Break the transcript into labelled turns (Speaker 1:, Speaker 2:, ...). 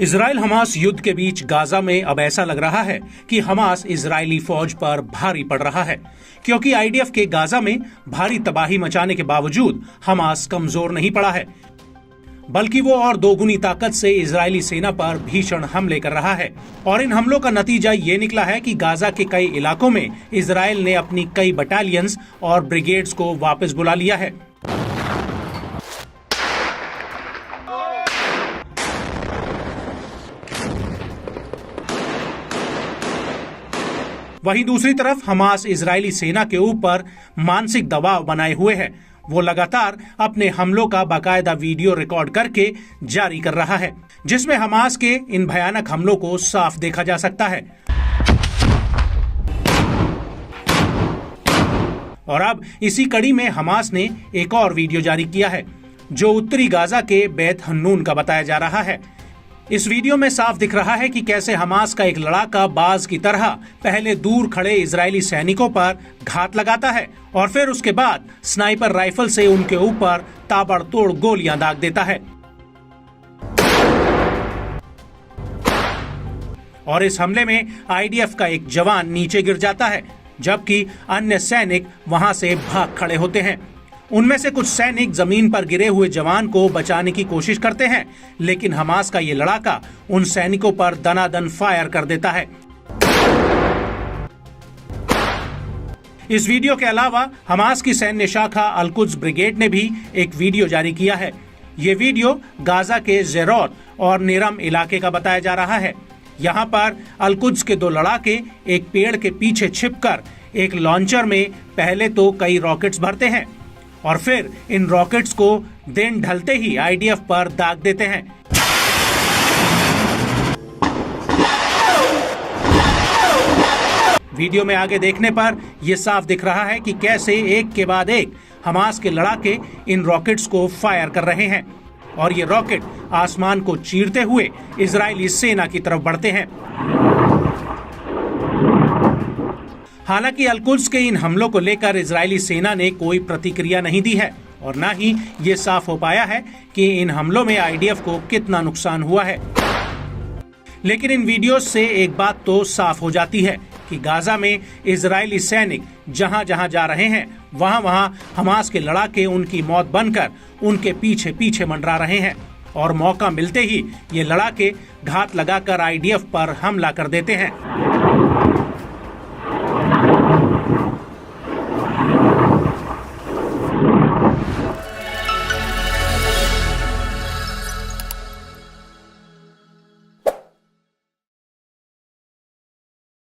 Speaker 1: Israel Hamas युद्ध के बीच Gaza में अब ऐसा लग रहा है कि हमास इजरायली फौज पर भारी पड़ रहा है, क्योंकि आईडीएफ के गाजा में भारी तबाही मचाने के बावजूद हमास कमजोर नहीं पड़ा है, बल्कि वो और दोगुनी ताकत से इजरायली सेना पर भीषण हमले कर रहा है। और इन हमलों का नतीजा ये निकला है कि गाजा के कई इलाकों में इजराइल ने अपनी कई बटालियंस और ब्रिगेड्स को वापस बुला लिया है। वहीं दूसरी तरफ हमास इजरायली सेना के ऊपर मानसिक दबाव बनाए हुए है। वो लगातार अपने हमलों का बाकायदा वीडियो रिकॉर्ड करके जारी कर रहा है, जिसमें हमास के इन भयानक हमलों को साफ देखा जा सकता है। और अब इसी कड़ी में हमास ने एक और वीडियो जारी किया है, जो उत्तरी गाजा के बैत हन्नून का बताया जा रहा है। इस वीडियो में साफ दिख रहा है कि कैसे हमास का एक लड़ाका बाज की तरह पहले दूर खड़े इजरायली सैनिकों पर घात लगाता है और फिर उसके बाद स्नाइपर राइफल से उनके ऊपर ताबड़तोड़ गोलियां दाग देता है। और इस हमले में आईडीएफ का एक जवान नीचे गिर जाता है, जबकि अन्य सैनिक वहां से भाग खड़े होते हैं। उनमें से कुछ सैनिक जमीन पर गिरे हुए जवान को बचाने की कोशिश करते हैं, लेकिन हमास का ये लड़ाका उन सैनिकों पर दनादन फायर कर देता है। इस वीडियो के अलावा हमास की सैन्य शाखा अल-कुद्स ब्रिगेड ने भी एक वीडियो जारी किया है। ये वीडियो गाजा के ज़ेरोत और निरम इलाके का बताया जा रहा है। यहाँ पर अल-कुद्स के दो लड़ाके एक पेड़ के पीछे छिपकर एक लॉन्चर में पहले तो कई रॉकेट्स भरते हैं और फिर इन रॉकेट्स को दिन ढलते ही आईडीएफ पर दाग देते हैं। वीडियो में आगे देखने पर यह साफ दिख रहा है कि कैसे एक के बाद एक हमास के लड़ाके इन रॉकेट्स को फायर कर रहे हैं और ये रॉकेट आसमान को चीरते हुए इजरायली सेना की तरफ बढ़ते हैं। हालांकि अल-कुद्स के इन हमलों को लेकर इजरायली सेना ने कोई प्रतिक्रिया नहीं दी है और न ही ये साफ हो पाया है कि इन हमलों में आईडीएफ को कितना नुकसान हुआ है। लेकिन इन वीडियोस से एक बात तो साफ हो जाती है कि गाजा में इजरायली सैनिक जहां जहां जा रहे हैं वहां वहां हमास के लड़ाके उनकी मौत बनकर उनके पीछे पीछे मंडरा रहे हैं और मौका मिलते ही ये लड़ाके घात लगाकर आईडीएफ पर हमला कर देते हैं।